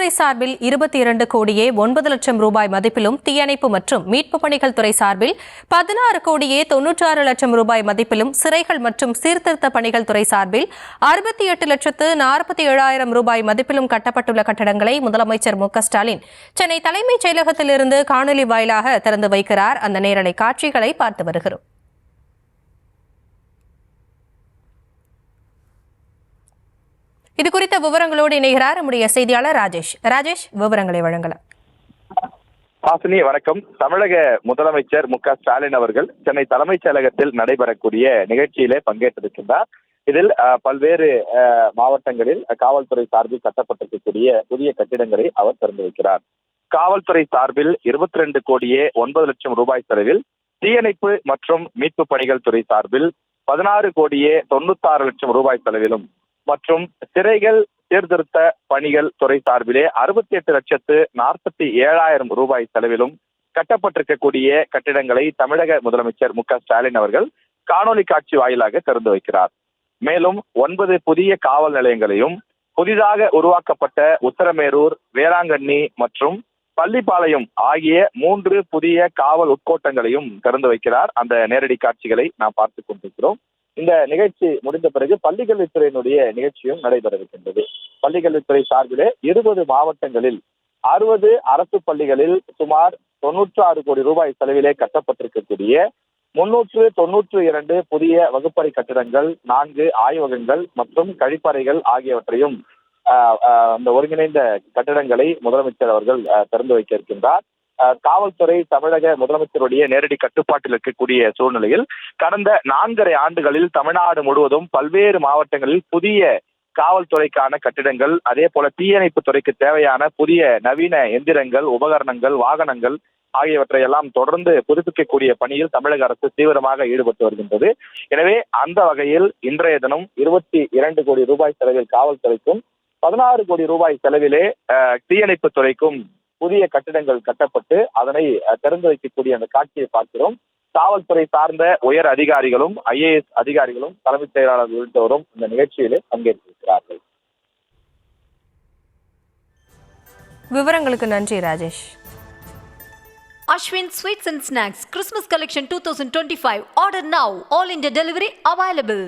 காவல்துறை சார்பில் 22 கோடியே 9 லட்சம் ரூபாய் மதிப்பிலும், தீயணைப்பு மற்றும் மீட்புப் பணிகள் துறை சார்பில் 16 கோடியே 96 லட்சம் ரூபாய் மதிப்பிலும், சிறைகள் மற்றும் சீர்திருத்த பணிகள் துறை சார்பில் 68 லட்சத்து 47,000 ரூபாய் மதிப்பிலும் கட்டப்பட்டுள்ள கட்டடங்களை முதலமைச்சர் மு.க.ஸ்டாலின் சென்னை தலைமைச் செயலகத்திலிருந்து காணொலி வாயிலாக திறந்து வைக்கிறார். அந்த நேரலை காட்சிகளை பார்த்து வருகிறோம். இது குறித்த விவரங்களோடு இணைகிறார் நம்முடைய செய்தியாளர் ராஜேஷ். விவரங்களை வழங்கலாம். ஹாசினி, வணக்கம். தமிழக முதலமைச்சர் மு.க.ஸ்டாலின் அவர்கள் சென்னை தலைமைச் செயலகத்தில் நடைபெறக்கூடிய நிகழ்ச்சியிலே பங்கேற்றிருக்கின்றார். இதில் பல்வேறு மாவட்டங்களில் காவல்துறை சார்பில் கட்டப்பட்டிருக்கக்கூடிய புதிய கட்டிடங்களை அவர் திறந்து வைக்கிறார். காவல்துறை சார்பில் 22 கோடியே 9 லட்சம் ரூபாய் செலவில், தீயணைப்பு மற்றும் மீட்பு பணிகள் துறை சார்பில் 16 கோடியே 96 லட்சம் ரூபாய் செலவிலும் மற்றும் சிறைகள் சீர்திருத்த பணிகள் துறை சார்பிலே 68 லட்சத்து 47,000 ரூபாய் செலவிலும் கட்டப்பட்டிருக்கக்கூடிய கட்டிடங்களை தமிழக முதலமைச்சர் மு.க.ஸ்டாலின் அவர்கள் காணொலி காட்சி வாயிலாக திறந்து வைக்கிறார். மேலும் 9 புதிய காவல் நிலையங்களையும், புதிதாக உருவாக்கப்பட்ட உத்தரமேரூர், வேளாங்கண்ணி மற்றும் பள்ளிப்பாளையம் ஆகிய 3 புதிய காவல் உட்கோட்டங்களையும் திறந்து வைக்கிறார். அந்த நேரடி காட்சிகளை நாம் பார்த்துக் கொண்டிருக்கிறோம். இந்த நிகழ்ச்சி முடிந்த பிறகு பள்ளிக்கல்வித்துறையினுடைய நிகழ்ச்சியும் நடைபெறவிருக்கின்றது. பள்ளிக்கல்வித்துறை சார்பிலே 20 மாவட்டங்களில் 60 அரசு பள்ளிகளில் சுமார் 96 கோடி ரூபாய் செலவிலே கட்டப்பட்டிருக்கக்கூடிய 392 புதிய வகுப்பறை கட்டிடங்கள், 4 ஆய்வகங்கள் மற்றும் கழிப்பறைகள் ஆகியவற்றையும் அந்த ஒருங்கிணைந்த கட்டிடங்களை முதலமைச்சர் அவர்கள் திறந்து வைக்க இருக்கின்றார். காவல்துறை தமிழக முதலமைச்சருடைய நேரடி கட்டுப்பாட்டில் இருக்கக்கூடிய சூழ்நிலையில் கடந்த 4.5 ஆண்டுகளில் தமிழ்நாடு முழுவதும் பல்வேறு மாவட்டங்களில் புதிய காவல்துறைக்கான கட்டிடங்கள், அதே போல தீயணைப்பு துறைக்கு தேவையான புதிய நவீன எந்திரங்கள், உபகரணங்கள், வாகனங்கள் ஆகியவற்றை எல்லாம் தொடர்ந்து புதுப்பிக்கக்கூடிய பணியில் தமிழக அரசு தீவிரமாக ஈடுபட்டு வருகின்றது. எனவே அந்த வகையில் இன்றைய தினம் 22 கோடி ரூபாய் செலவில் காவல்துறைக்கும், 16 கோடி ரூபாய் செலவிலே தீயணைப்பு துறைக்கும் புதிய கட்டிடங்கள் கட்டப்பட்டு அதனை திறந்து வைக்கக்கூடிய அந்த காட்சியை பார்க்கிறோம். காவல்துறை சார்ந்த உயர் அதிகாரிகளும், IAS அதிகாரிகளும், தலைமைச் செயலாளர் உள்ளிட்டோரும் இந்த நிகழ்ச்சியிலே பங்கேற்றிருக்கிறார்கள். விவரங்களுக்கு நன்றி Rajesh. Ashwin Sweets and Snacks Christmas Collection 2025. Order now. All India delivery available.